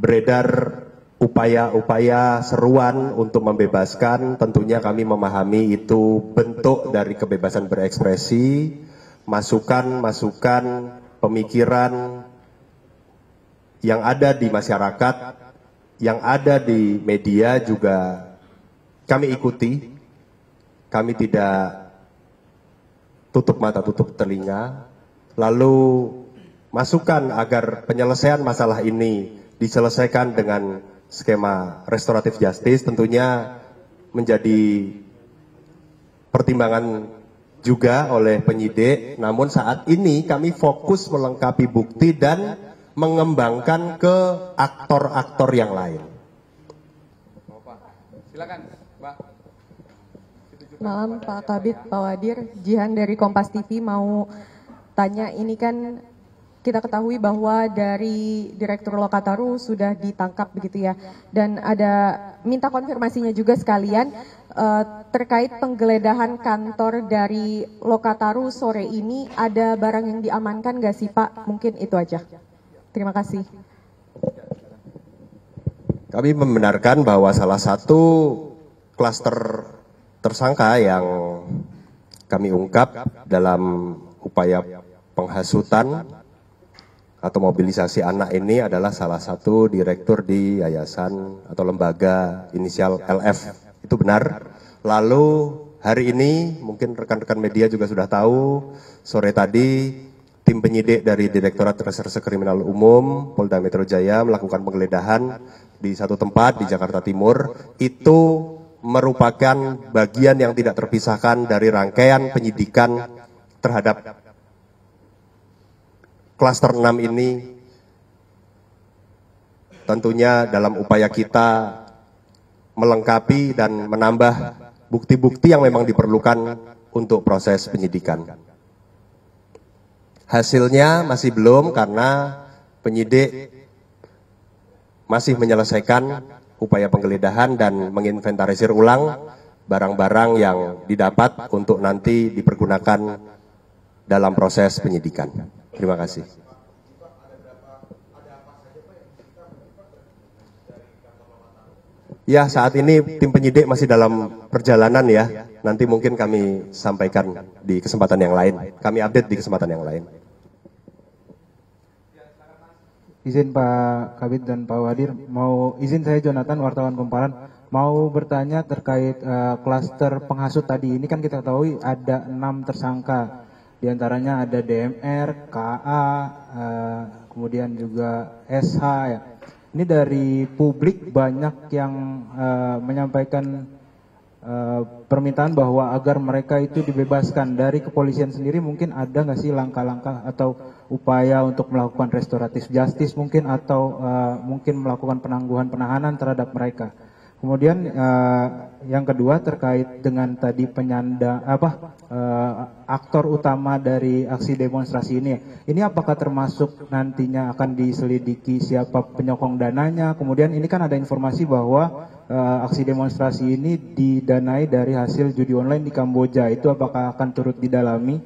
beredar upaya-upaya seruan untuk membebaskan, tentunya kami memahami itu bentuk dari kebebasan berekspresi, masukan-masukan, pemikiran yang ada di masyarakat, yang ada di media juga kami ikuti. Kami tidak tutup mata, tutup telinga. Lalu masukan agar penyelesaian masalah ini diselesaikan dengan skema restoratif justice tentunya menjadi pertimbangan juga oleh penyidik. Namun saat ini kami fokus melengkapi bukti dan mengembangkan ke aktor-aktor yang lain. Silakan, Pak. Malam Pak Kabid, Pak Wadir, Jihan dari Kompas TV mau tanya, ini kan kita ketahui bahwa dari Direktur Lokataru sudah ditangkap begitu ya, dan ada minta konfirmasinya juga sekalian terkait penggeledahan kantor dari Lokataru sore ini, ada barang yang diamankan nggak sih Pak? Mungkin itu aja. Terima kasih. Kami membenarkan bahwa salah satu klaster tersangka yang kami ungkap dalam upaya penghasutan atau mobilisasi anak ini adalah salah satu direktur di yayasan atau lembaga inisial LF. Itu benar. Lalu hari ini mungkin rekan-rekan media juga sudah tahu, sore tadi tim penyidik dari Direktorat Reserse Kriminal Umum Polda Metro Jaya melakukan penggeledahan di satu tempat di Jakarta Timur. Itu merupakan bagian yang tidak terpisahkan dari rangkaian penyidikan terhadap klaster 6 ini, tentunya dalam upaya kita melengkapi dan menambah bukti-bukti yang memang diperlukan untuk proses penyidikan. Hasilnya masih belum karena penyidik masih menyelesaikan upaya penggeledahan dan menginventarisir ulang barang-barang yang didapat untuk nanti dipergunakan dalam proses penyidikan. Terima kasih. Ya, saat ini tim penyidik masih dalam perjalanan ya. Nanti mungkin kami sampaikan di kesempatan yang lain. Kami update di kesempatan yang lain. Izin Pak Kabid dan Pak Wadir, izin saya Jonathan, wartawan Kumparan, mau bertanya terkait klaster penghasut tadi. Ini kan kita tahu ada 6 tersangka. Di antaranya ada DMR, KA, kemudian juga SH ya. Ini dari publik banyak yang menyampaikan permintaan bahwa agar mereka itu dibebaskan. Dari kepolisian sendiri mungkin ada nggak sih langkah-langkah atau upaya untuk melakukan restoratif justice mungkin, atau mungkin melakukan penangguhan penahanan terhadap mereka. Kemudian yang kedua terkait dengan tadi aktor utama dari aksi demonstrasi ini. Ini apakah termasuk nantinya akan diselidiki siapa penyokong dananya? Kemudian ini kan ada informasi bahwa aksi demonstrasi ini didanai dari hasil judi online di Kamboja. Itu apakah akan turut didalami?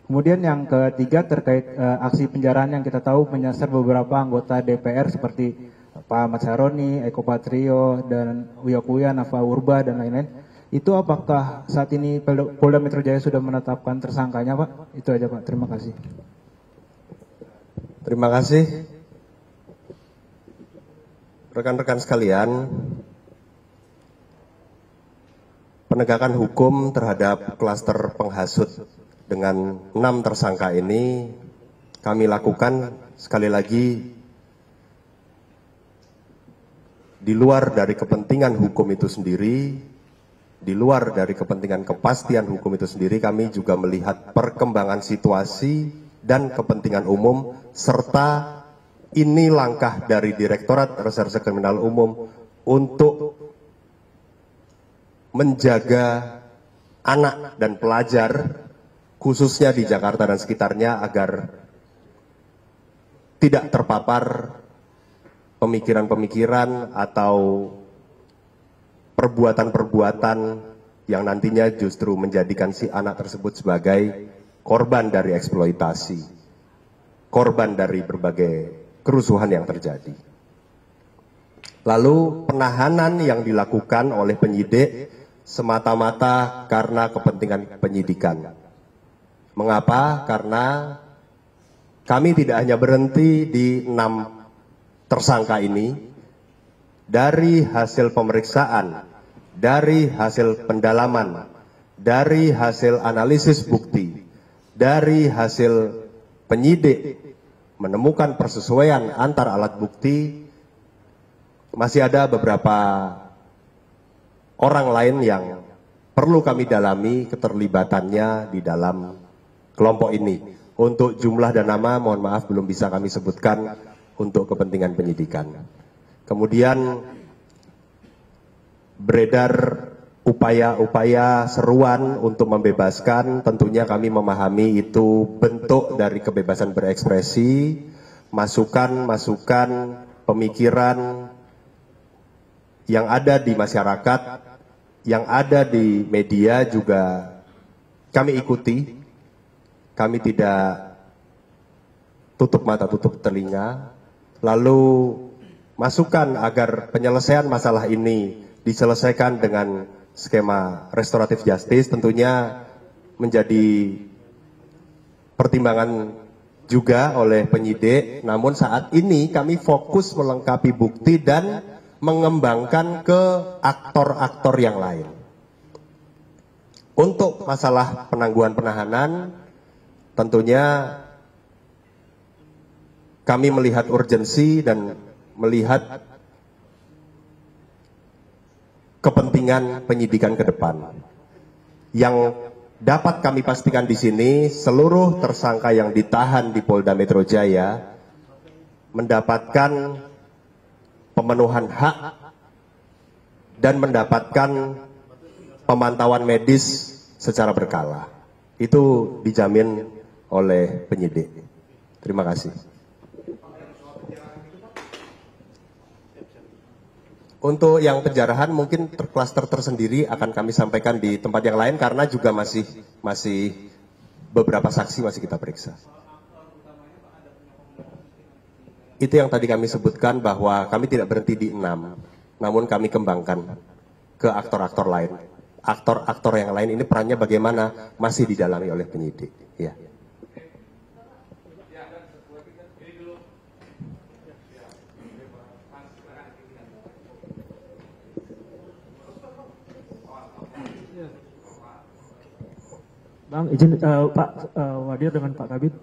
Kemudian yang ketiga terkait aksi penjarahan yang kita tahu menyasar beberapa anggota DPR seperti Pak Ahmad Saroni, Eko Patrio, dan Uya Kuya, Nafa Urba, dan lain-lain. Itu apakah saat ini Polda Metro Jaya sudah menetapkan tersangkanya, Pak? Itu aja, Pak. Terima kasih. Terima kasih. Rekan-rekan sekalian, penegakan hukum terhadap klaster penghasut dengan 6 tersangka ini kami lakukan sekali lagi di luar dari kepentingan hukum itu sendiri, di luar dari kepentingan kepastian hukum itu sendiri, kami juga melihat perkembangan situasi dan kepentingan umum, serta ini langkah dari Direktorat Reserse Kriminal Umum untuk menjaga anak dan pelajar, khususnya di Jakarta dan sekitarnya, agar tidak terpapar pemikiran-pemikiran atau perbuatan-perbuatan yang nantinya justru menjadikan si anak tersebut sebagai korban dari eksploitasi, korban dari berbagai kerusuhan yang terjadi. Lalu penahanan yang dilakukan oleh penyidik semata-mata karena kepentingan penyidikan. Mengapa? Karena kami tidak hanya berhenti di 6 tersangka ini. Dari hasil pemeriksaan, dari hasil pendalaman, dari hasil analisis bukti, dari hasil penyidik menemukan persesuaian antar alat bukti, masih ada beberapa orang lain yang perlu kami dalami keterlibatannya di dalam kelompok ini. Untuk jumlah dan nama, mohon maaf belum bisa kami sebutkan untuk kepentingan penyidikan. Kemudian beredar upaya-upaya seruan untuk membebaskan, tentunya kami memahami itu bentuk dari kebebasan berekspresi, masukan-masukan, pemikiran yang ada di masyarakat, yang ada di media juga kami ikuti. Kami tidak tutup mata, tutup telinga. Lalu masukan agar penyelesaian masalah ini diselesaikan dengan skema restoratif justice tentunya menjadi pertimbangan juga oleh penyidik. Namun saat ini kami fokus melengkapi bukti dan mengembangkan ke aktor-aktor yang lain. Untuk masalah penangguhan penahanan, tentunya kami melihat urgensi dan melihat kepentingan penyidikan ke depan. Yang dapat kami pastikan di sini, seluruh tersangka yang ditahan di Polda Metro Jaya mendapatkan pemenuhan hak dan mendapatkan pemantauan medis secara berkala. Itu dijamin oleh penyidik. Terima kasih. Untuk yang penjarahan mungkin klaster tersendiri akan kami sampaikan di tempat yang lain karena juga masih beberapa saksi masih kita periksa. Itu yang tadi kami sebutkan bahwa kami tidak berhenti di 6, namun kami kembangkan ke aktor-aktor lain. Aktor-aktor yang lain ini perannya bagaimana masih didalami oleh penyidik. Ya. Bang, izin Pak Wadir dengan Pak Kabid.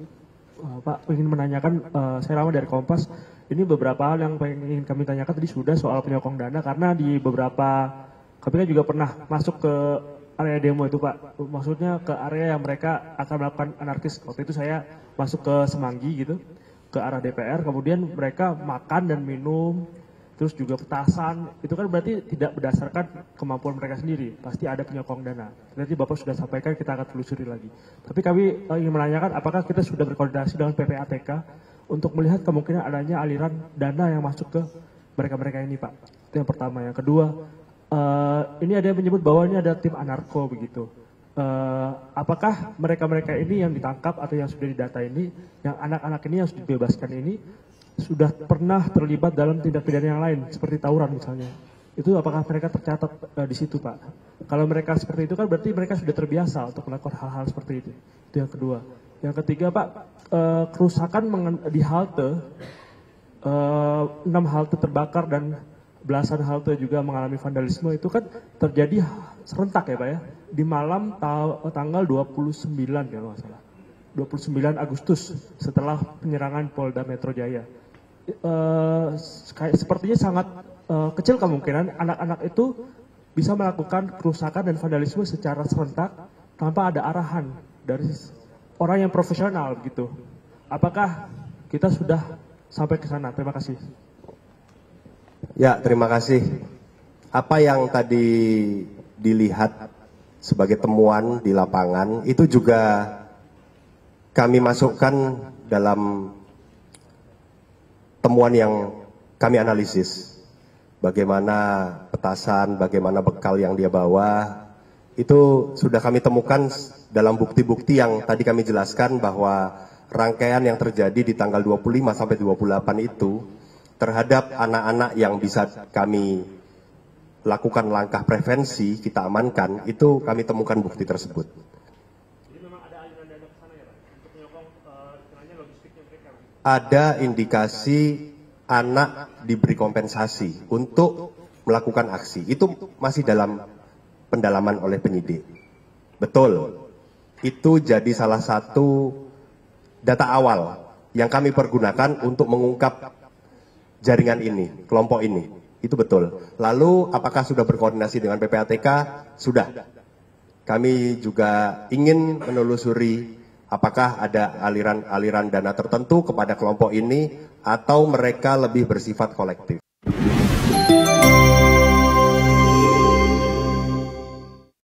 Pak ingin menanyakan, saya Rama dari Kompas, ini beberapa hal yang ingin kami tanyakan tadi sudah soal penyokong dana, karena di beberapa, kami kan juga pernah masuk ke area demo itu Pak, maksudnya ke area yang mereka akan melakukan anarkis. Waktu itu saya masuk ke Semanggi gitu, ke arah DPR, kemudian mereka makan dan minum, terus juga petasan, itu kan berarti tidak berdasarkan kemampuan mereka sendiri, pasti ada penyokong dana. Nanti Bapak sudah sampaikan, kita akan telusuri lagi. Tapi kami ingin menanyakan apakah kita sudah berkoordinasi dengan PPATK untuk melihat kemungkinan adanya aliran dana yang masuk ke mereka-mereka ini Pak. Itu yang pertama. Yang kedua, ini ada yang menyebut bahwa ini ada tim anarko begitu. Apakah mereka-mereka ini yang ditangkap atau yang sudah didata ini, yang anak-anak ini yang sudah dibebaskan ini, sudah pernah terlibat dalam tindak pidana yang lain seperti tawuran misalnya, itu apakah mereka tercatat di situ Pak? Kalau mereka seperti itu kan berarti mereka sudah terbiasa untuk melakukan hal-hal seperti itu. Itu yang kedua. Yang ketiga Pak, kerusakan di halte, 6 halte terbakar dan belasan halte juga mengalami vandalisme, itu kan terjadi serentak ya Pak ya, di malam tanggal 29 kalau nggak salah, 29 Agustus setelah penyerangan Polda Metro Jaya. Sepertinya sangat kecil kemungkinan anak-anak itu bisa melakukan kerusakan dan vandalisme secara serentak tanpa ada arahan dari orang yang profesional gitu. Apakah kita sudah sampai ke sana? Terima kasih. Ya, terima kasih. Apa yang tadi dilihat sebagai temuan di lapangan itu juga kami masukkan dalam temuan yang kami analisis. Bagaimana petasan, bagaimana bekal yang dia bawa, itu sudah kami temukan dalam bukti-bukti yang tadi kami jelaskan bahwa rangkaian yang terjadi di tanggal 25 sampai 28 itu terhadap anak-anak yang bisa kami lakukan langkah prevensi, kita amankan, itu kami temukan bukti tersebut. Jadi memang ada aliran dana ke sana ya Pak, untuk menyokong istilahnya logistiknya mereka. Ada indikasi anak diberi kompensasi untuk melakukan aksi. Itu masih dalam pendalaman oleh penyidik. Betul, itu jadi salah satu data awal yang kami pergunakan untuk mengungkap jaringan ini, kelompok ini. Itu betul. Lalu apakah sudah berkoordinasi dengan PPATK? Sudah. Kami juga ingin menelusuri apakah ada aliran-aliran dana tertentu kepada kelompok ini atau mereka lebih bersifat kolektif.